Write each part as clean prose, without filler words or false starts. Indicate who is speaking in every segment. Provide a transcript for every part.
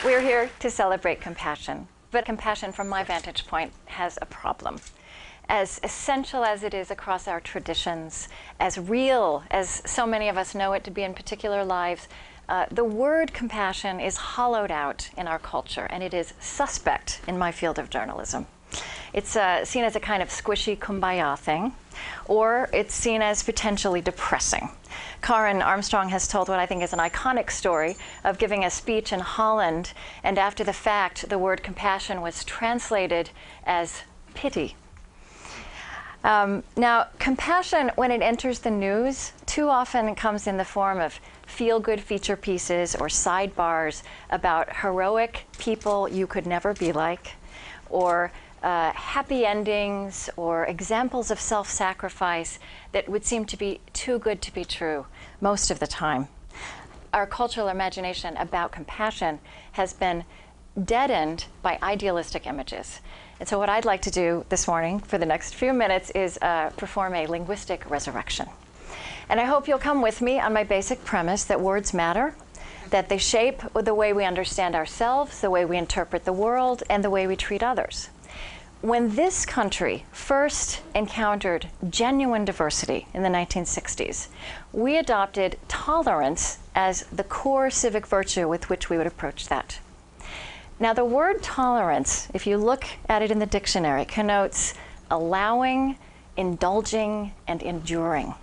Speaker 1: We're here to celebrate compassion, but compassion from my vantage point has a problem. As essential as it is across our traditions, as real as so many of us know it to be in particular lives, the word compassion is hollowed out in our culture, and it is suspect in my field of journalism. It's seen as a kind of squishy kumbaya thing, or it's seen as potentially depressing. Karen Armstrong has told what I think is an iconic story of giving a speech in Holland, and after the fact, the word compassion was translated as pity. Now, compassion, when it enters the news, too often comes in the form of feel-good feature pieces or sidebars about heroic people you could never be like, or happy endings, or examples of self-sacrifice that would seem to be too good to be true most of the time. Our cultural imagination about compassion has been deadened by idealistic images. And so what I'd like to do this morning for the next few minutes is perform a linguistic resurrection. And I hope you'll come with me on my basic premise that words matter, that they shape the way we understand ourselves, the way we interpret the world, and the way we treat others. When this country first encountered genuine diversity in the 1960s, we adopted tolerance as the core civic virtue with which we would approach that. Now, the word tolerance, if you look at it in the dictionary, connotes allowing, indulging, and enduring.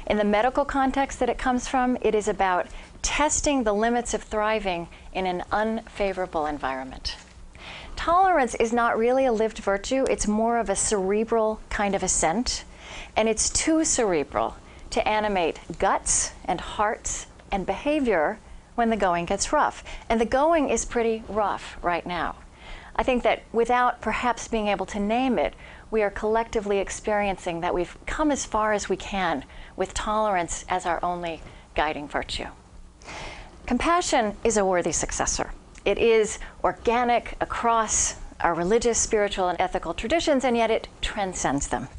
Speaker 1: In the medical context that it comes from, it is about testing the limits of thriving in an unfavorable environment. Tolerance is not really a lived virtue, it's more of a cerebral kind of assent, and it's too cerebral to animate guts and hearts and behavior when the going gets rough. And the going is pretty rough right now. I think that without perhaps being able to name it, we are collectively experiencing that we've come as far as we can with tolerance as our only guiding virtue. Compassion is a worthy successor. It is organic across our religious, spiritual, and ethical traditions, and yet it transcends them.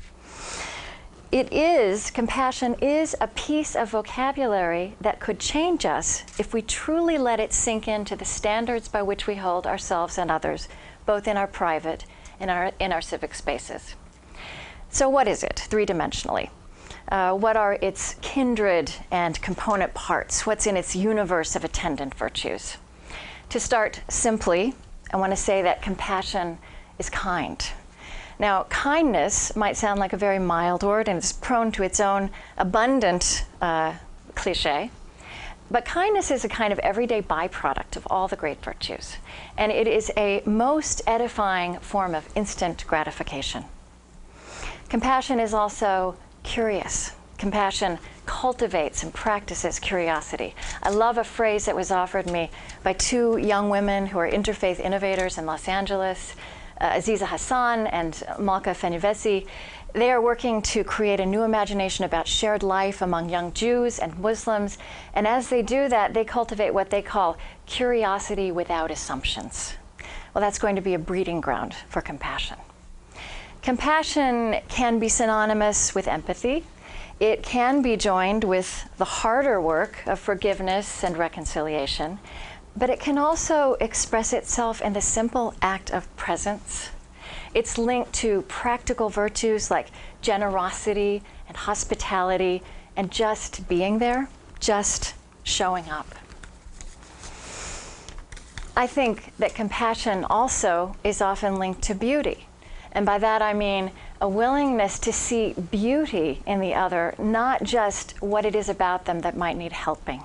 Speaker 1: Compassion is a piece of vocabulary that could change us if we truly let it sink into the standards by which we hold ourselves and others, both in our private and in our civic spaces. So what is it, three-dimensionally? What are its kindred and component parts? What's in its universe of attendant virtues? To start simply, I want to say that compassion is kind. Now, kindness might sound like a very mild word, and it's prone to its own abundant cliche. But kindness is a kind of everyday byproduct of all the great virtues. And it is a most edifying form of instant gratification. Compassion is also curious. Compassion cultivates and practices curiosity. I love a phrase that was offered me by two young women who are interfaith innovators in Los Angeles, Aziza Hassan and Malka Fenyvesi. They are working to create a new imagination about shared life among young Jews and Muslims. And as they do that, they cultivate what they call curiosity without assumptions. Well, that's going to be a breeding ground for compassion. Compassion can be synonymous with empathy. It can be joined with the harder work of forgiveness and reconciliation, but it can also express itself in the simple act of presence. It's linked to practical virtues like generosity and hospitality and just being there, just showing up. I think that compassion also is often linked to beauty. And by that I mean a willingness to see beauty in the other, not just what it is about them that might need helping.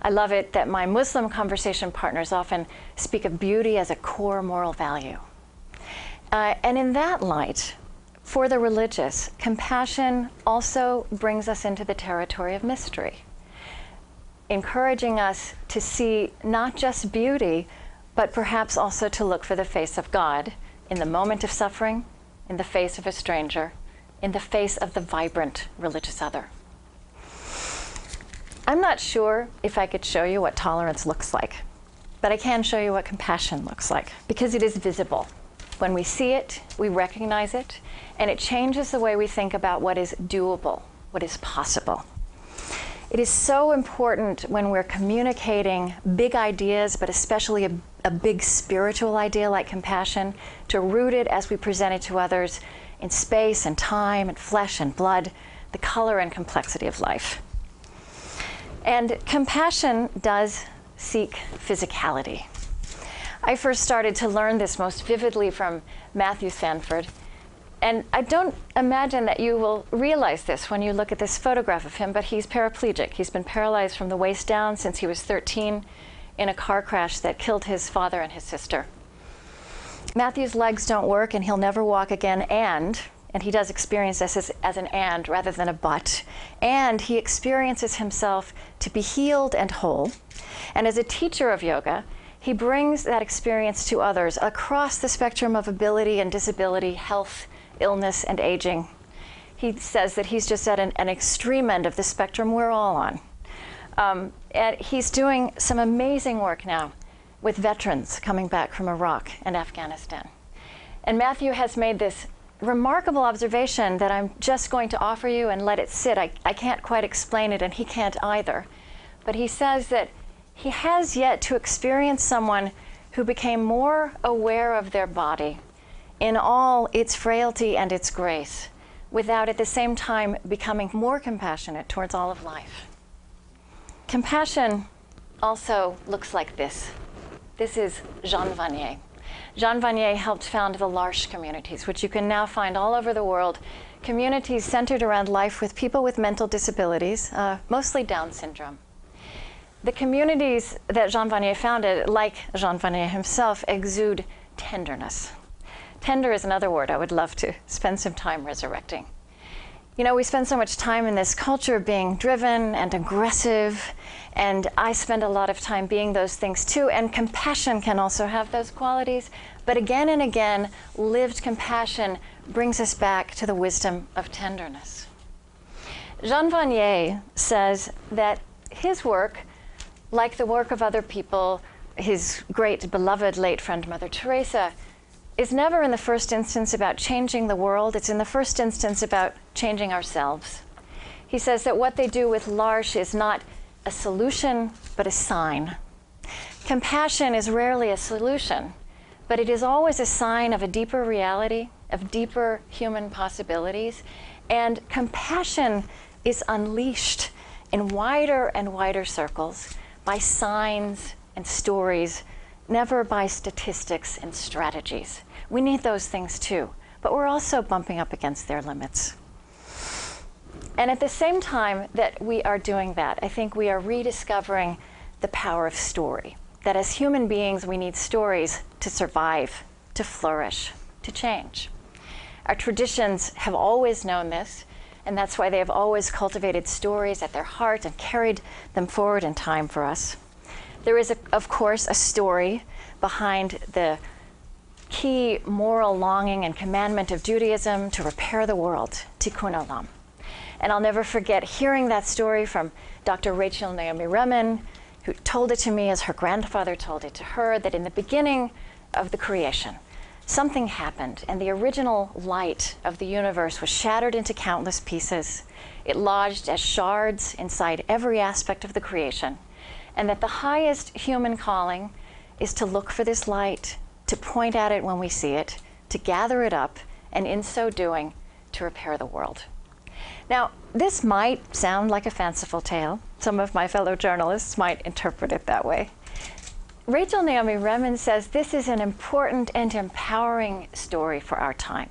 Speaker 1: I love it that my Muslim conversation partners often speak of beauty as a core moral value. And in that light, for the religious, compassion also brings us into the territory of mystery, encouraging us to see not just beauty, but perhaps also to look for the face of God in the moment of suffering, in the face of a stranger, in the face of the vibrant religious other. I'm not sure if I could show you what tolerance looks like. but I can show you what compassion looks like, because it is visible. When we see it, we recognize it, and it changes the way we think about what is doable, what is possible. It is so important when we're communicating big ideas, but especially a big spiritual idea like compassion, to root it as we present it to others in space and time and flesh and blood, the color and complexity of life. And compassion does seek physicality. I first started to learn this most vividly from Matthew Sanford. And I don't imagine that you will realize this when you look at this photograph of him, but he's paraplegic. He's been paralyzed from the waist down since he was 13 in a car crash that killed his father and his sister. Matthew's legs don't work and he'll never walk again, and he does experience this as an and rather than a but, and he experiences himself to be healed and whole. And as a teacher of yoga, he brings that experience to others across the spectrum of ability and disability, health, illness, and aging. He says that he's just at an extreme end of the spectrum we're all on. And he's doing some amazing work now with veterans coming back from Iraq and Afghanistan. And Matthew has made this remarkable observation that I'm just going to offer you and let it sit. I can't quite explain it, and he can't either. But he says that he has yet to experience someone who became more aware of their body in all its frailty and its grace, without at the same time becoming more compassionate towards all of life. Compassion also looks like this. This is Jean Vanier. Jean Vanier helped found the L'Arche communities, which you can now find all over the world, communities centered around life with people with mental disabilities, mostly Down syndrome. The communities that Jean Vanier founded, like Jean Vanier himself, exude tenderness. Tender is another word I would love to spend some time resurrecting. You know, we spend so much time in this culture being driven and aggressive, and I spend a lot of time being those things too, and compassion can also have those qualities, but again and again, lived compassion brings us back to the wisdom of tenderness. Jean Vanier says that his work, like the work of other people, his great beloved late friend Mother Teresa, is never in the first instance about changing the world. It's in the first instance about changing ourselves. He says that what they do with L'Arche is not a solution, but a sign. Compassion is rarely a solution, but it is always a sign of a deeper reality, of deeper human possibilities. And compassion is unleashed in wider and wider circles by signs and stories, never by statistics and strategies. We need those things too, but we're also bumping up against their limits. And at the same time that we are doing that, I think we are rediscovering the power of story. That as human beings, we need stories to survive, to flourish, to change. Our traditions have always known this, and that's why they have always cultivated stories at their heart and carried them forward in time for us. There is, of course, a story behind the key moral longing and commandment of Judaism to repair the world, tikkun olam. And I'll never forget hearing that story from Dr. Rachel Naomi Remen, who told it to me as her grandfather told it to her, that in the beginning of the creation, something happened, and the original light of the universe was shattered into countless pieces. It lodged as shards inside every aspect of the creation, and that the highest human calling is to look for this light, to point at it when we see it, to gather it up, and in so doing, to repair the world. Now, this might sound like a fanciful tale. Some of my fellow journalists might interpret it that way. Rachel Naomi Remen says this is an important and empowering story for our time,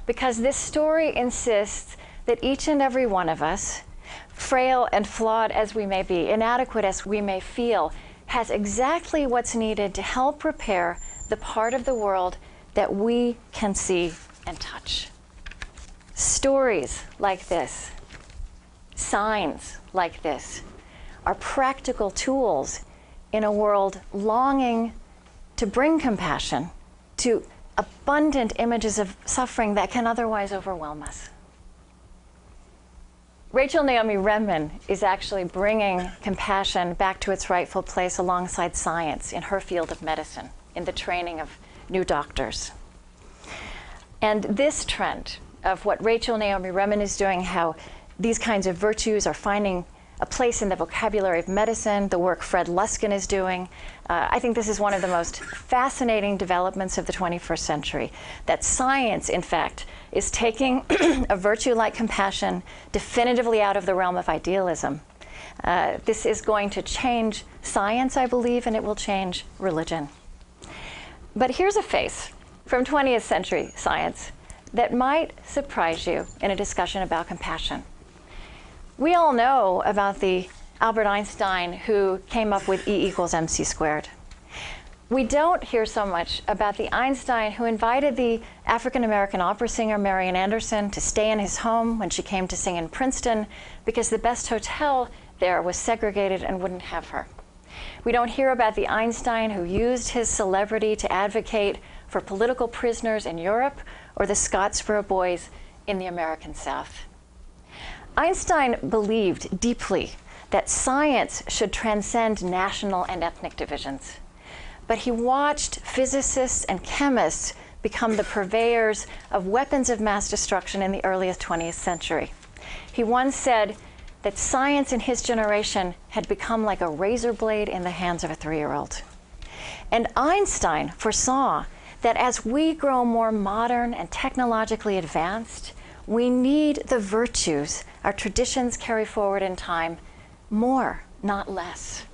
Speaker 1: because this story insists that each and every one of us, frail and flawed as we may be, inadequate as we may feel, has exactly what's needed to help repair the part of the world that we can see and touch. Stories like this, signs like this, are practical tools in a world longing to bring compassion to abundant images of suffering that can otherwise overwhelm us. Rachel Naomi Remen is actually bringing compassion back to its rightful place alongside science in her field of medicine, in the training of new doctors. And this trend of what Rachel Naomi Remen is doing, how these kinds of virtues are finding a place in the vocabulary of medicine, the work Fred Luskin is doing, I think this is one of the most fascinating developments of the 21st century, that science, in fact, is taking a virtue like compassion definitively out of the realm of idealism. This is going to change science, I believe, and it will change religion. But here's a face from 20th century science that might surprise you in a discussion about compassion. We all know about the Albert Einstein who came up with E equals mc squared. We don't hear so much about the Einstein who invited the African-American opera singer Marian Anderson to stay in his home when she came to sing in Princeton because the best hotel there was segregated and wouldn't have her. We don't hear about the Einstein who used his celebrity to advocate for political prisoners in Europe or the Scottsboro Boys in the American South. Einstein believed deeply that science should transcend national and ethnic divisions. But he watched physicists and chemists become the purveyors of weapons of mass destruction in the earliest 20th century. He once said that science in his generation had become like a razor blade in the hands of a 3-year-old. And Einstein foresaw that as we grow more modern and technologically advanced, we need the virtues our traditions carry forward in time more, not less.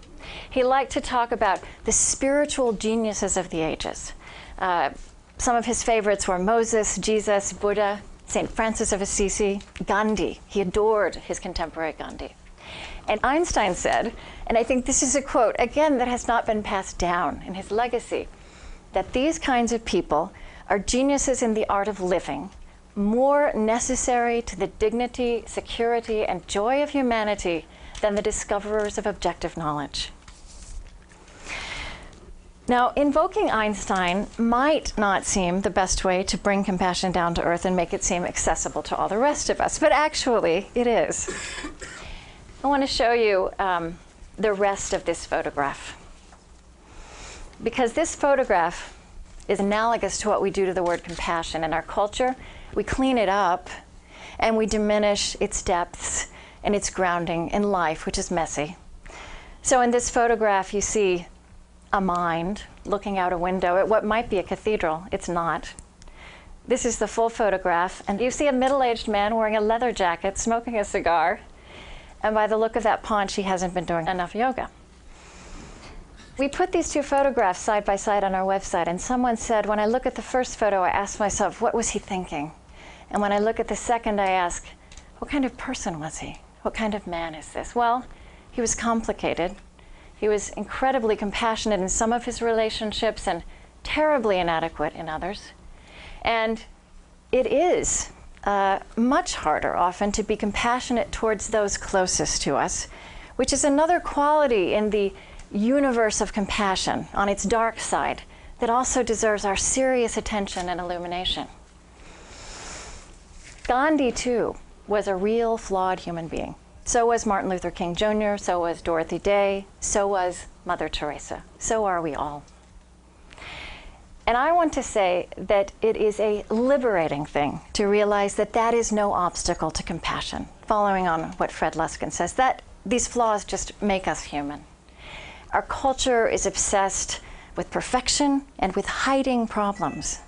Speaker 1: He liked to talk about the spiritual geniuses of the ages. Some of his favorites were Moses, Jesus, Buddha, St. Francis of Assisi, Gandhi. He adored his contemporary Gandhi. And Einstein said, and I think this is a quote, again, that has not been passed down in his legacy, that these kinds of people are geniuses in the art of living, more necessary to the dignity, security, and joy of humanity than the discoverers of objective knowledge. Now, invoking Einstein might not seem the best way to bring compassion down to earth and make it seem accessible to all the rest of us, but actually it is. I want to show you the rest of this photograph, because this photograph is analogous to what we do to the word compassion in our culture. We clean it up and we diminish its depths and its grounding in life, which is messy. So in this photograph, you see a mind looking out a window at what might be a cathedral. It's not. This is the full photograph, and you see a middle-aged man wearing a leather jacket, smoking a cigar, and by the look of that paunch, he hasn't been doing enough yoga. We put these two photographs side by side on our website, and someone said, when I look at the first photo, I ask myself, what was he thinking? And when I look at the second, I ask, what kind of person was he? What kind of man is this? Well, he was complicated. He was incredibly compassionate in some of his relationships and terribly inadequate in others. And it is much harder often to be compassionate towards those closest to us, which is another quality in the universe of compassion on its dark side that also deserves our serious attention and illumination. Gandhi, too, was a real flawed human being. So was Martin Luther King Jr., so was Dorothy Day, so was Mother Teresa. So are we all. And I want to say that it is a liberating thing to realize that that is no obstacle to compassion, following on what Fred Luskin says, that these flaws just make us human. Our culture is obsessed with perfection and with hiding problems.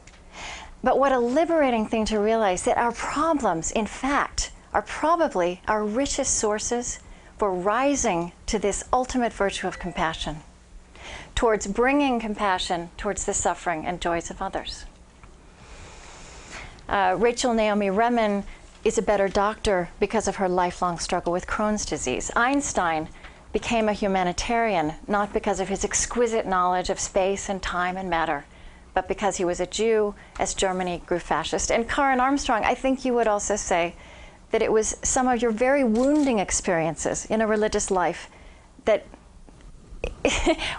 Speaker 1: But what a liberating thing to realize that our problems, in fact, are probably our richest sources for rising to this ultimate virtue of compassion, towards bringing compassion towards the suffering and joys of others. Rachel Naomi Remen is a better doctor because of her lifelong struggle with Crohn's disease. Einstein became a humanitarian not because of his exquisite knowledge of space and time and matter, but because he was a Jew as Germany grew fascist. And Karen Armstrong, I think you would also say that it was some of your very wounding experiences in a religious life that,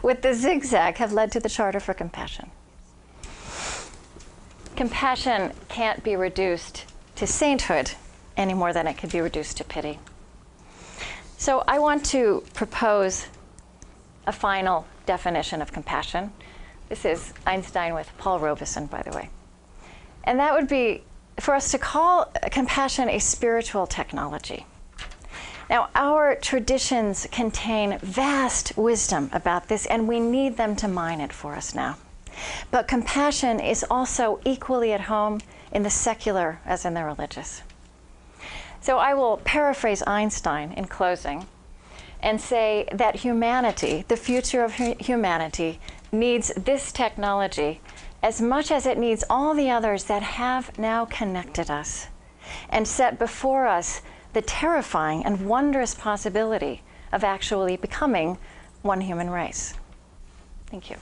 Speaker 1: with the zigzag, have led to the Charter for Compassion. Compassion can't be reduced to sainthood any more than it can be reduced to pity. So I want to propose a final definition of compassion. This is Einstein with Paul Robeson, by the way. And that would be for us to call compassion a spiritual technology. Now, our traditions contain vast wisdom about this, and we need them to mine it for us now. But compassion is also equally at home in the secular as in the religious. So I will paraphrase Einstein in closing and say that humanity, the future of humanity, needs this technology as much as it needs all the others that have now connected us and set before us the terrifying and wondrous possibility of actually becoming one human race. Thank you.